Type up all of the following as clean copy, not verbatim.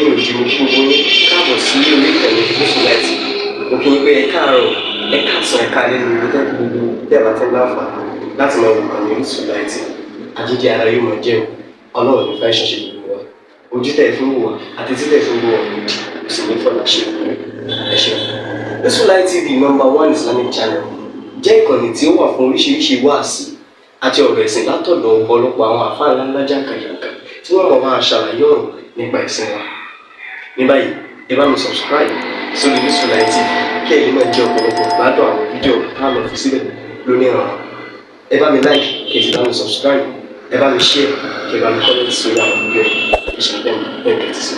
lẹ́yìn òjì mo kí gbogbo yín káàbọ̀ sí orí ìkànnì Orísun Light. Mo kí yín pé ẹ káàárọ̀, ẹ káàsán, ẹ káalẹ́ ní gbogbo tẹ́lá tẹ́ láǹfààní láti máa wò ìkànnì Orísun Light. Àjíjẹ ara yóò máa jẹun, Ọlọ́run ní fẹ́ ṣọṣẹ́ gbogbo wa. Ojú tẹ̀ fún wò wá àti títẹ̀ fún wò wá lòdì, kò sì ní fọlá ṣe ẹ ṣeun. Orísun Light TV #1 Islamic channel jẹ́ ìkànnì tí ó wà fún oríṣiríṣi wáàsí àti ọ̀rọ̀ ẹ̀sìn látọ̀dọ̀ ọ̀pọ̀lọpọ̀ àwọn àfáà ńláńlá jàǹkàjàǹkà tí wọ́n mọ̀ máa ṣàlàyé ọ̀rọ̀ nípa ẹ̀sìn wa. Ní báyìí, ẹ bá mi subscribe sórí Orísun Light TV kí ẹ̀yin máa jẹ́ ọ̀pọ̀lọpọ̀ gbádùn àwọn fídíò tá a lọ fi síbẹ̀ lónìí ọ̀rọ̀. Ẹ bá mi like kí ẹ sì bá mi subscribe, ẹ bá mi share kí ẹ bá mi comment sórí àwọn fídíò ìṣẹ̀lẹ̀ ẹ̀kẹ́ ti sí.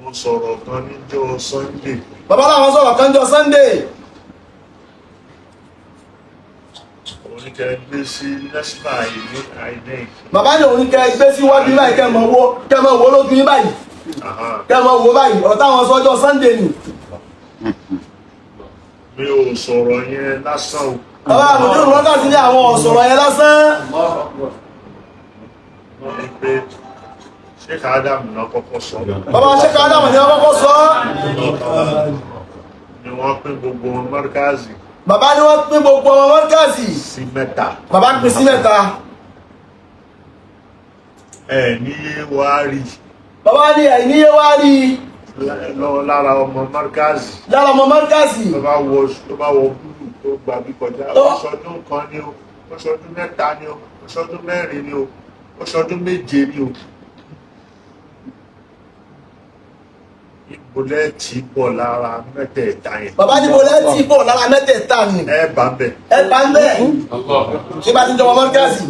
Mo sọ̀rọ̀ kan níjọ́ Sunday. Bàbá làwọn sọ̀rọ̀ kan jọ Sunday. Oníkẹ́ gbé sí Nẹ́sìmà ìlú INEC. Bàbá ní òun kẹ gbé síwájú báyìí kẹ mọ̀ wo lójú yín báyìí. Kẹ mọ̀ wo báyìí ọ̀tá wọn sọ́jọ́ Sunday nì. Mi ò sọ̀rọ̀ yẹn lásán o. Bàbá àmójú wọn kà sí ní àwọn ọ̀sọ̀rọ̀ yẹn lásán. Wọ́n ní pé Sheikh Adam náà kọ́kọ́ sọ. Bàbá Sheikh Adam ni wọ́n kọ́kọ́ sọ. Ni wọ́n pín gbogbo mọ́ríkàzì. Bàbá ni wọ́n pín gbogbo ọmọ mọ́ríkàzì Sí mẹ́ta. bàbá pín sí mẹ́ta. Níyé wá rí. Bàbá ní ẹ̀níyé wá rí Lọ́wọ́ lára ọmọ mọ́ríkàzì. lára ọmọ mọ́ríkàzì. Tó bá wọ búlù tó gbà bí kọjá. Oṣọdún kan ni o, oṣọdún mẹ́ta ni o, oṣọdún mẹ́rin ni o, oṣọdún méje ni o. Ìbòlẹ̀ tí bọ̀ lára mẹ́tẹ̀ẹ̀ta yẹn. Bàbá ní bolẹ́ tí bọ̀ lára mẹ́tẹ̀ẹ̀ta ni. Ẹ bá bẹ̀. Ẹ bá ń bẹ̀. Ṣé bá ti jọ ọmọ mọ́ríkàzì?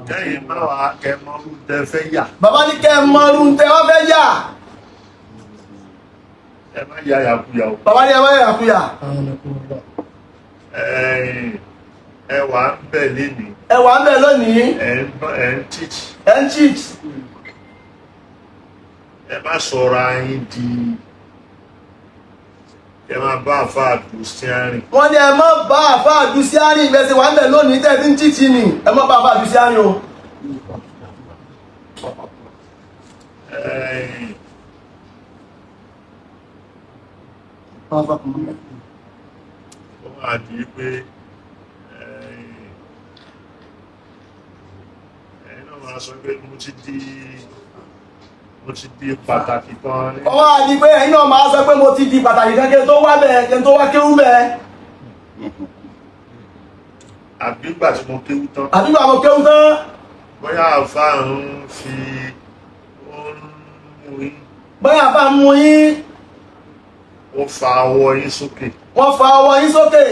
Kẹ́yìn máa wà kẹmọ́ tẹ fẹ́ yà. Bàbá ní kẹ́ mọ irun tẹ wọ́n fẹ́ yà. Ẹ má yà yàkuyà o. Bàbá ní ẹ má yà kúyà. Ẹ wà ń bẹ̀ lénìí. Ẹ wà ń bẹ̀ lónìí. Ẹ ń teach. Ẹ ń cheat. Ẹ má sọ̀rọ̀ ayín di. Ẹ má bá àfa àdùsíárìn. Wọ́n ní ẹ má bá àfá àdúsí àárín ìgbésẹ̀ wà ń bẹ̀ lónìí tẹ́ fi ń cheat ni. Ẹ má bá àfá àdúsí àárín o. Ó máa di pé ẹ̀yin náà máa sọ pé mo ti di pàtàkì kan ní. Ọwọ́ àdí pé ẹ̀yin náà máa sọ pé mo ti di pàtàkì kan kí n tó wá bẹ̀ kí n tó wá kéwú bẹ̀. Àbígbà tí mo kéwú tán. Àdúgbò àwọn kéwú tán. Bóyá àfa ń fi mú yín. Bóyá àfá mú yín. Ó fa ọwọ́ yín sókè. Wọ́n fa ọwọ́ yín sókè.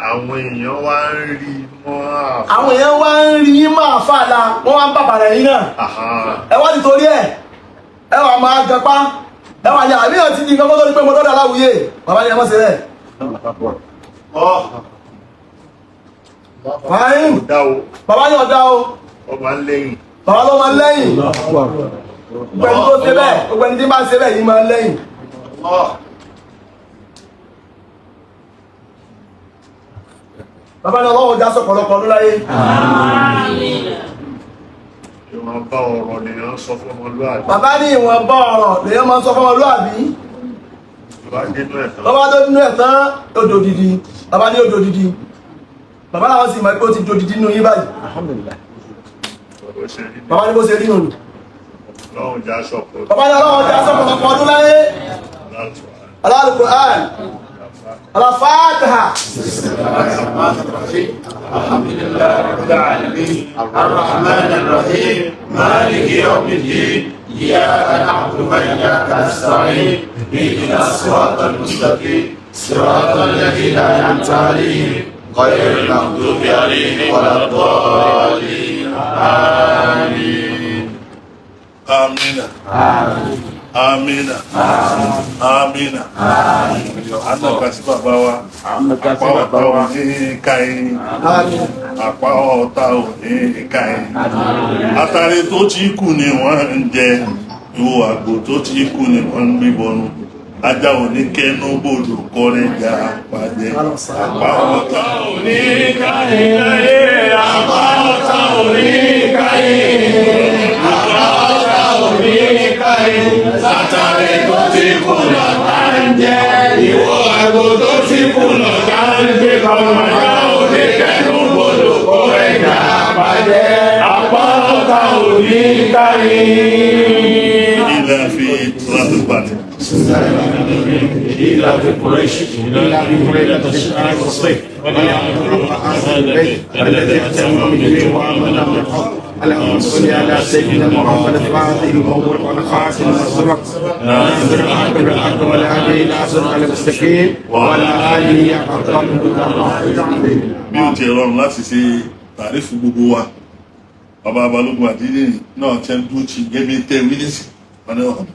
Àwọn èèyàn wá ń rí mọ́ àfa. Àwọn èèyàn wá ń rí yín máa fà la. Wọ́n wá ń bàbà rẹ̀ yín náà. Ẹ wá ti torí ẹ̀. Ẹ wà máa jọpá. Ẹ wà ní àbíyàn ti di nǹkan tó ní pé mo lọ́dọ̀ aláwùyé. Bàbá ní ẹ mọ́ sí rẹ̀. Fáyín. Dá o, Bàbá ní ọ̀dá o. ọba ń lẹ́yìn. Bàbá ló máa ń lẹ́yìn. Gbẹ̀ni tó ṣe bẹ́ẹ̀. Gbẹ̀ni tí bá ń ṣe bẹ́ẹ̀ yìí máa ń lẹ́yìn. Bàbá ní ọlọ́wọ́ já sọ̀pọ̀lọpọ̀ ọdún láyé. Ìwọ̀nba ọ̀rọ̀ nìyàn sọ fún ọmọlúwàbí. Bàbá ní ìwọ̀nba ọ̀rọ̀ lèyàn máa ń sọ fún ọmọlúwàbí. Bàbá dénú ẹ̀ tán. Bàbá tó nínú ẹ̀ tán odò dìdì. Bàbá ní odò dìdì. Bàbá láwọn sì mọ̀ pé ó ti dò dìdì nínú yín báyìí. Bó ṣe rí ni. Bàbá ní bó ṣe rí nù. Lọ́run já ṣọ̀pọ̀. Bàbá ní ọlọ́wọ́ já sọ̀pọ̀lọpọ̀ ọdún láyé. Al-Qur'an. Al-Fatiha. الحمد لله رب العالمين الرحمن الرحيم مالك يوم الدين إياك نعبد وإياك نستعين اهدنا الصراط المستقيم صراط الذين أنعمت عليهم غير المغضوب عليهم ولا الضالين آمين Amina. Amina. Amina. Àtàkà sí bàbá wa. Àpá ọ̀tá ò ní káyín. Àpá ọ̀tá ò ní káyín. Àtàrí tó ti kú ni wọ́n ń jẹ. Ìwò àgbò tó ti kú ni wọ́n ń gbíbọnú. ajá òní kẹnu bòdò kọrin jà pàdé àpá ọ̀tá òní káyé láyé àpá ọ̀tá òní káyé àpá ọ̀tá òní káyé látàrí tó ti kùnà tá ń jẹ ìwọ àgbo tó ti kùnà tá ń gbé kọ́mọdé òní kẹnu bòdò kọrin jà pàdé àpá ọ̀tá òní káyé. ilẹ̀ fi láti pàdé. إلى في قريش إلى في قريش تشتري الصيف الذي أتم به وآمن بالحق اللهم صل على سيدنا محمد الفاتح المغفور والخاتم والسبق ناصر الحق بالحق والهادي إلى صراط المستقيم وعلى آله حق قدره. bí ó ti rọrùn láti ṣe tàrífù gbogbo wa bàbá Balógun Àdínì náà tẹ́ ń dúró ti gẹ́gẹ́ bí tẹ́ wínísì wọn náà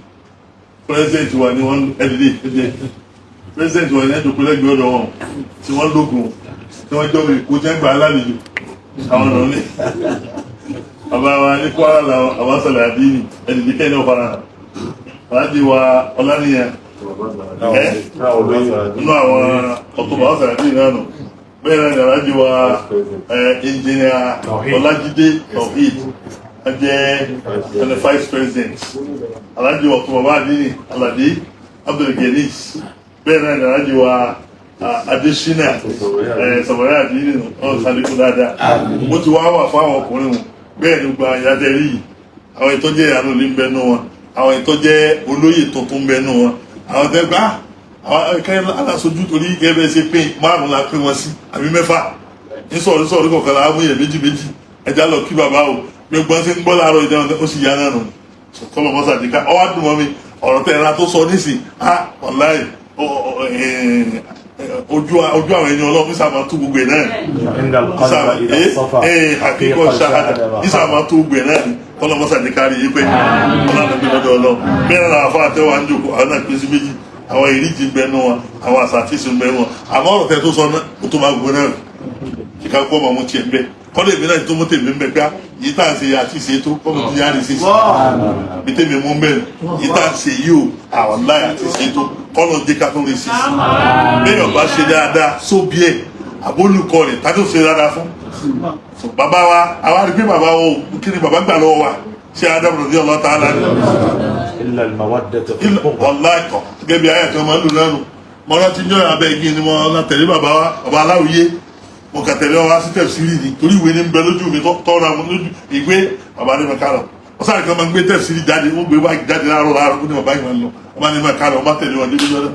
president wa ni wọ́n ẹ̀dẹ̀dẹ̀ president wa ni ẹ̀dùnkú lẹ́gbẹ̀ẹ́ ọ̀dọ̀ wọn tí wọ́n lógun tí wọ́n jọba èkó jẹ́ gbà alálejò àwọn ọ̀nà ní bàbá wa ní Kwara làwọn àwọn sọ̀rọ̀ Àdínì ẹ̀dẹ̀dẹ̀ kẹ́ni ọ̀fara aláàjì wa Ọláníyàn nínú àwọn ọ̀tọ̀bà ọ̀sán Àdínì náà nù bẹ́ẹ̀ náà ni aláàjì wa engineer Ọlájídé Tawhid ajẹ́ vice president aláàjì wa ọ̀tọ̀bà Àdínì Aládé Abdulgenis bẹ́ẹ̀ náà ni aláàjì wa Adésínà Sàmọ̀rẹ́ Àdínì ọ̀sánlẹ̀kùn dáadáa mo ti wá wà fún àwọn ọkùnrin wọn bẹ́ẹ̀ ni gba ìyájẹ́ rí yìí àwọn ìtọ́jẹ́ ìyànú ní ń bẹnu wọn àwọn ìtọ́jẹ́ olóyè tuntun ń bẹnu wọn àwọn tẹ́gbà àwọn akẹ́kẹ́ aláṣojú torí gẹ́gẹ́ ṣe pín márùn la pín wọn sí àbí mẹ́fà ní sọ̀rọ̀ kọ̀ọ̀kan la mú yẹn méjì ẹja lọ kí bàbá o gbẹ̀gbọ́n sí ń gbọ́ láàárọ̀ ìdáná ó sì yá náà nù kọ́lọ̀ mọ́sàdíkà ọwọ́ dùn mọ́ mi ọ̀rọ̀ tẹ̀ ẹ̀ra tó sọ nísìn wàláì ojú àwọn ẹni ọlọ́run sábà tó gbogbo ẹ̀ náà àkíkọ́ ṣáàdà sábà tó gbogbo ẹ̀ náà kọ́lọ̀ mọ́sàdíkà rí i pé ọlọ́run bí lọ́dọ̀ ọlọ́run bẹ́ẹ̀ náà àfọ́ àtẹ́wà ń jòkó àwọn náà pín sí méjì àwọn ìríjì bẹnu wọn àwọn àsàtìsì bẹnu wọn àmọ́ ọ̀rọ̀ tẹ́ tó sọ náà ó tó máa gbogbo náà kíkà kó ọmọ ọmọ tiẹ̀ ń bẹ kọ́lé mi náà tó mọ́ tèmi ń bẹ gbá yìí tá à ń ṣe àti ìṣe tó kọ́mọ tó yára ṣe sí bí tèmi mú mẹ́rin yìí tá à ń ṣe yìí o àwọn láì àti ìṣe tó kọ́lọ̀ jẹ́ ká tó rí sí bẹ́ẹ̀ ọba ṣe dáadáa sóbi ẹ̀ àbólùkọ rẹ̀ tá tó ṣe dáadáa fún bàbá wa àwa rí pé bàbá wo kí ni bàbá gbà lọ́wọ́ wa ṣé Ádámù radiyallahu ta'ala إلا المودة في wàláì kọ gẹ́gẹ́ bí ayé àti ọmọ ìlú náà nù mọ náà ti ń jọyọ̀ abẹ́ igi ni mo náà tẹ̀lé bàbá wa bàbá aláwìyé mo kà tẹ̀lé wa sí tẹ̀síìrì ni torí ìwé ní ń bẹ lójú mi tọ́ra mo lójú ìwé bàbá ní mẹ́ka lọ wọ́n sáré kan máa ń gbé tẹ̀síìrì jáde wọ́n gbé wáyé jáde láàárọ̀ kó ní bàbá yìí máa ń lọ bàbá ní mẹ́ka lọ bá tẹ̀lé wọn débi lọ́dọ̀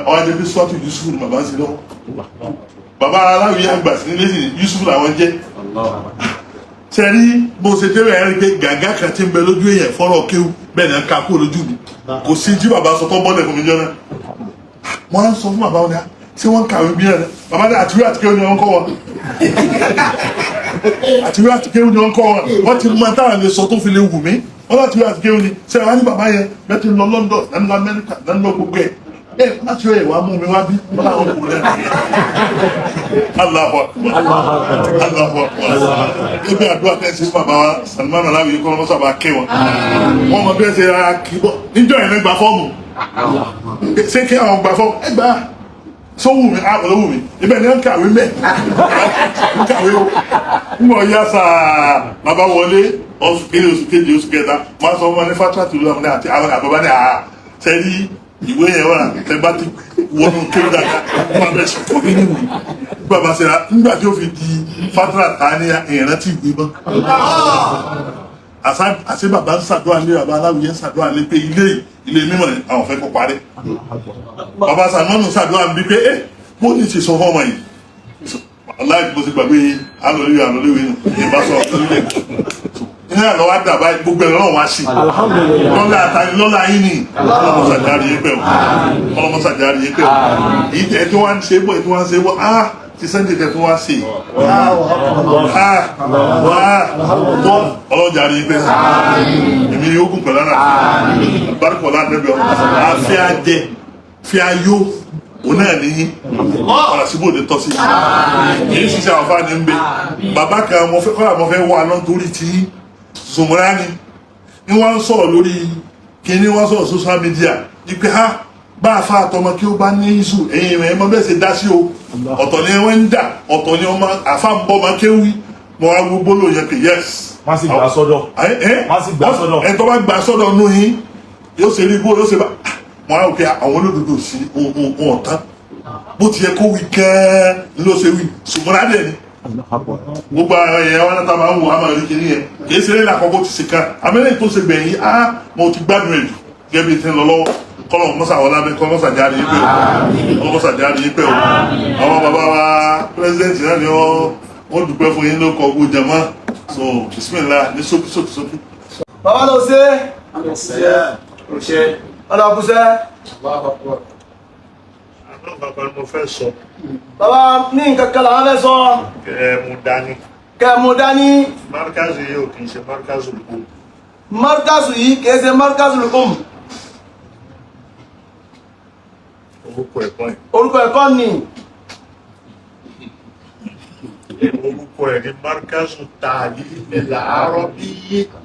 ọ̀hún débi sọ́ọ̀tù Yusuf ni bàbá ń ṣe lọ́wọ́ bàbá aláwìyé àgbà sí nílé sí Yusuf làwọn jẹ́ sẹ́rí bó ṣe tẹ́lẹ̀ ẹ̀rí pé gàgá kan ti ń bẹ lójú èèyàn fọ́rọ̀ kéwù bẹ́ẹ̀ ni a ká kó lójú mi kò sí tí bàbá sọ tó bọ́lẹ̀ fún mi jọ náà wọ́n á sọ fún bàbá wọn ni ṣé wọ́n ń kàwé bí ẹ̀rẹ́ bàbá ní àtiwé àti kéwù ni wọ́n kọ́ wọn àtiwé àti kéwù ni wọ́n kọ́ wọn wọ́n ti mọ táwọn lè sọ tó fi lè wù mí wọ́n láti wé àti kéwù ni sẹ́yìn wá ní bàbá yẹn bẹ́ẹ̀ ti lọ London lẹ́nu Amẹ́ríkà lẹ́nu gbogbo ẹ̀ láti wé ìwà mú mi wá bí wọ́n láwọn kò lẹ́nu Allahu ebi àdúrà tẹ́sí bàbá wa Salman Alawi kọ́ lọ́mọ́sá bá ké wọn wọ́n mọ bí ẹ ṣe ra kíbọ̀ níjọ́ yẹn lẹ́gbàá fọ́ọ̀mù ṣé kí àwọn gbà fọ́ọ̀mù ẹgbà sówù mi àbọ̀lówù mi ibẹ̀ ni wọ́n kàwé mẹ́ ń kàwé o ń bọ̀ yá sáà bàbá wọlé oṣù kejì oṣù kẹta máa sọ wọn ní fatra tó lọ́mọdé àti àwọn àbábá ní àá sẹ́rí ìwé yẹn wà tẹ́gbà tí wọnú kéwù dáadáa wọn abẹ́ sọ fún mi nínú bàbá sẹ́ra nígbà tí ó fi di fatra ta ní ìrántí ìgbé mọ́ àti bàbá ń ṣàdúrà lé bàbá aláwìyé ń ṣàdúrà lé pé ilé mímọ́ ni àwọn fẹ́ kó parẹ́ bàbá sàmọ́nù ṣàdúrà bí pé mo ní ti sọ fọ́mọ yìí aláì mo ti gbàgbé alọ́lẹ́wé nù ìbá sọ ọ̀tọ́lẹ́ ní àlọ́ wá dàbá gbogbo ẹ̀rọ náà wá sí lọ́lá àtàrí lọ́lá yín ni ọlọ́mọsàjárí yín pẹ̀lú ọlọ́mọsàjárí yín pẹ̀lú èyí tẹ̀ tí wọ́n ń ṣe bọ̀ tí wọ́n ń ṣe bọ̀ ti sẹ́ńtì tẹ̀ tí wọ́n ṣe ọlọ́jàrí yín pẹ̀lú èmi yóò gùn pẹ̀lú ara bárúkọ̀ láàrẹ́bẹ̀ àfẹ́ ajẹ fi ayó òun náà níyí ọ̀rọ̀ síbò lè tọ́ sí èyí ṣiṣẹ́ àwọn fáwọn ń bẹ bàbá kan mo fẹ́ wà lọ́n torí tí Zumurani ni wọ́n ń sọ̀rọ̀ lórí kíní wọ́n sọ̀rọ̀ social media ní pé bá a fa àtọmọ kí ó bá ní iṣu ẹ̀yin ẹ̀ mọ bẹ́ẹ̀ ṣe dá sí o ọ̀tọ̀ ni wọ́n ń dà ọ̀tọ̀ ni ọmọ àfa ń bọ́ ọmọ kéwì mo wá gbogbo ló yẹ kí yes. wọ́n sì gbà sọ́dọ̀. wọ́n sì gbà sọ́dọ̀. ẹ̀ tó bá gbà sọ́dọ̀ nù yín yóò ṣe rí bó yóò ṣe bá mo wá òkè àwọn olódodo sí ohun ọ̀tán bó ti yẹ kó wí kẹ́ẹ́ ló ṣe wí ṣùgbọ́n adé ni gbogbo ẹ̀yẹ wọn náà máa ń wò á máa rí kiri yẹn kì í ṣe lẹ́yìn àkọ́kọ́ ti ṣe kan àmẹ́lẹ́yìn tó ṣe gbẹ̀yìn mo ti gbádùn ẹ̀ jù gẹ́gẹ́ bí ti ń lọ lọ́wọ́ kọ́lọ̀ mọ́sà wọn lábẹ́ kọ́ mọ́sà jáde yí pé o kọ́ mọ́sà jáde yí pé o àwọn bàbá wa pírẹsidẹ́ntì náà ni wọ́n dúpẹ́ fún yín ló kọ́ gbó jama so bismillah ní sókí. bàbá ló ṣe ọlọ́kùsẹ́. àná bàbá mo fẹ́ sọ. bàbá ní nǹkan kan làwọn fẹ́ sọ. kẹ́ mú dání. markazu yìí ò kì í ṣe markazu lùkùm. markazu yìí kì í ṣe markazu lùkùm. orúkọ ẹ̀kọ́ ni. orúkọ ẹ̀ ní markazu ta'lim al-arabi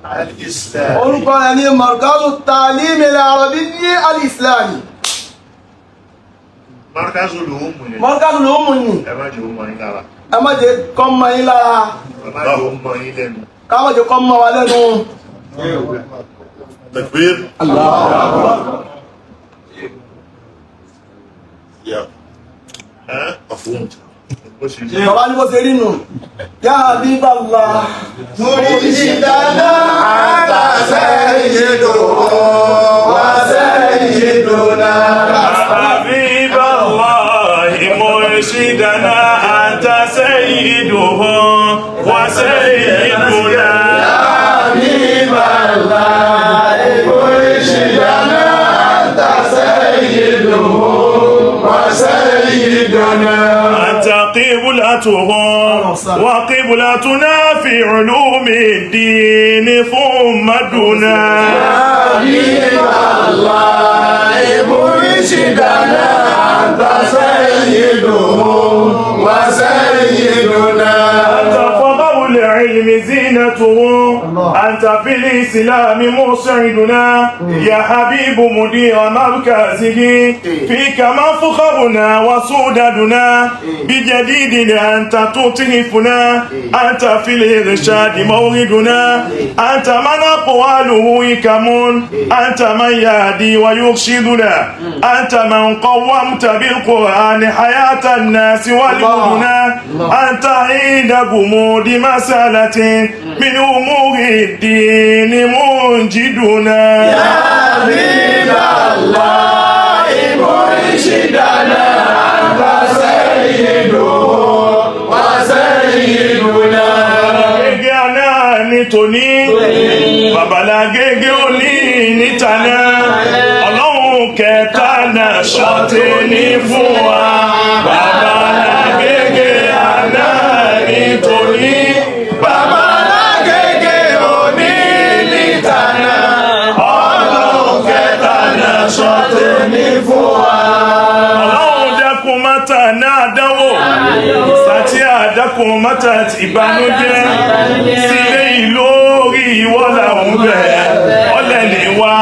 al-islami. orúkọ ẹ̀ ní markazu ta'lim al-arabi al-islami. markazu lùhùn ni. markazu lùhùn ni. ẹ má jẹ́ òun mọ̀ yín lára. ẹ má jẹ́ kọ́ mọ yín lára. ẹ má jẹ́ òun mọ̀ yín lẹ́nu. ká má jẹ́ kọ́ mọ wa lẹ́nu. takbir. Allahu Akbar. Yeah. Mafhum. Bàbá ní bó ṣe rí nù. Ya Habiballah. Murshidana anta sayyiduna wa sayyiduna. Habiballah murshidana anta sayyiduhu wa sayyiduna. Habiballah murshidana anta sayyiduhu wa sayyiduna. قبلتهم وقبلتنا في علوم الدين ثم دنا. حبيب الله مرشدنا أنت سيدهم وسيدنا. أنت فضل العلم زينته أنت في الإسلام مسعدنا. يا حبيب مدير مركزه فيك مفخرنا وسوددنا. بجديدنا أنت تطهفنا. أنت في الإرشاد موردنا. أنت من أقواله حكم. أنت من يهدي ويرشدنا. أنت من قومت بالقرآن حياة الناس والمدنا. أنت عند جمود مسألة من أمور الدين منجدنا. يا حبيب الله مرشدنا أنت tòní babalágége òní nítàná ọlọ́run kẹta náà ṣọ́tẹ̀ ní fún wa babalágége àná ní tòní babalágége òní nítàná ọlọ́run kẹta náà ṣọ́tẹ̀ ní fún wa. ọlọ́run dẹ́kun mọ́tà náà dánwò sátí àdákun mọ́tà ìbànújẹ́ sílé ìlórí ìwọ làwọn bẹ̀ ọlẹ̀ ní wá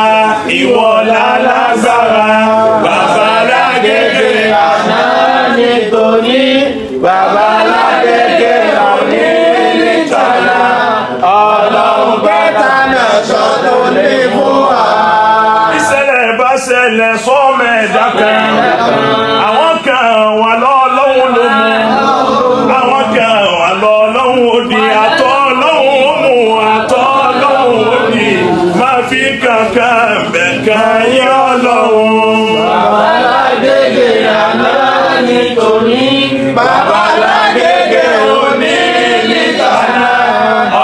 ìwọ lálágbára babalágége àná nítorí babalágége òní nítàná ọlọ́run bẹ́tà náà sọ tó ní fún wa. ìṣẹ̀lẹ̀ bá ṣẹlẹ̀ sọ́mẹ̀ẹ́dá kan àwọn kan wà lọ́lọ́hún ló mú àwọn kan wà lọ́lọ́hún òdì àtọ́ lọ́hún mú àtọ́ lọ́hún òdì máa fi kankan bẹ̀kan yọ lọ́hún. babalágége àná nítorí babalágége òní nítàná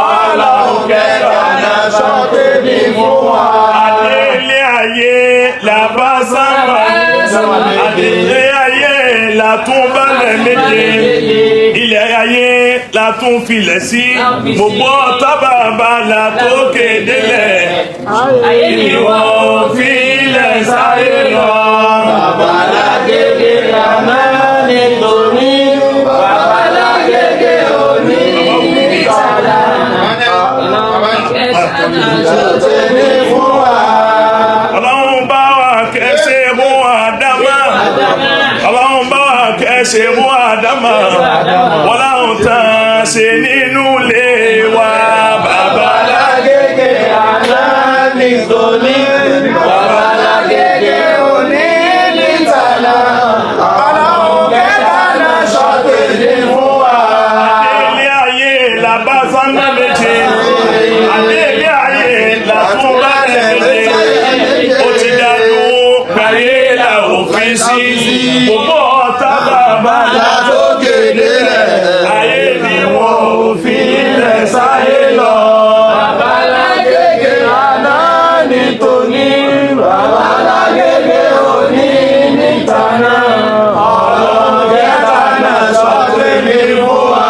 ọlọ́hún kẹta náà sọ pé ní fún wa. adélé ayé làbá sábà adélé ayé làtún balẹ̀ méje ilẹ̀ ayé látún filẹ̀ sí gbogbo tábàbà látòkè délẹ̀ ìwọ filẹ̀ sáyé lọ. babalágége àná nítorí babalágége òní nítàná ọlọ́run bá wa kẹsẹ̀ fún wa dá. ṣe mú àdámà wọn láwọn tán ṣe nínú ilé wa bàbá Babalágége àná nítorí babalágége òní nítànà ọlọ́run kẹta náà ṣọ́tẹ̀lé fún wa. ilé ayé làbá sánà méje ilé ayé làtúbà méje ó ti dájú gbàyé là òfin sí gbogbo ọ̀tá bàbá Látòkè délẹ̀ ayé ni wọn ò fi ilẹ̀ sáyé lọ. babalágége àná nítorí babalágége òní nítànà ọlọ́run kẹta náà ṣọ́tẹ̀lé fún wa.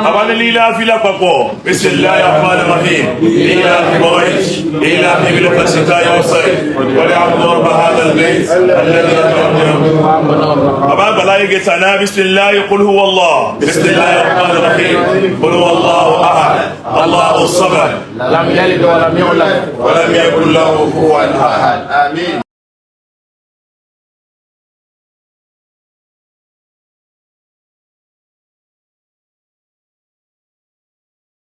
أبانا ليلا في لقبو بسم الله الرحمن الرحيم ليلا في قريش ليلا في ملك الشتاء والصيف وليعبدوا رب هذا البيت الذي أبانا بلايق سنة بسم الله قل هو الله بسم الله الرحمن الرحيم قل هو الله أحد الله الصمد لم يلد ولم يولد ولم يكن له كفوا أحد آمين.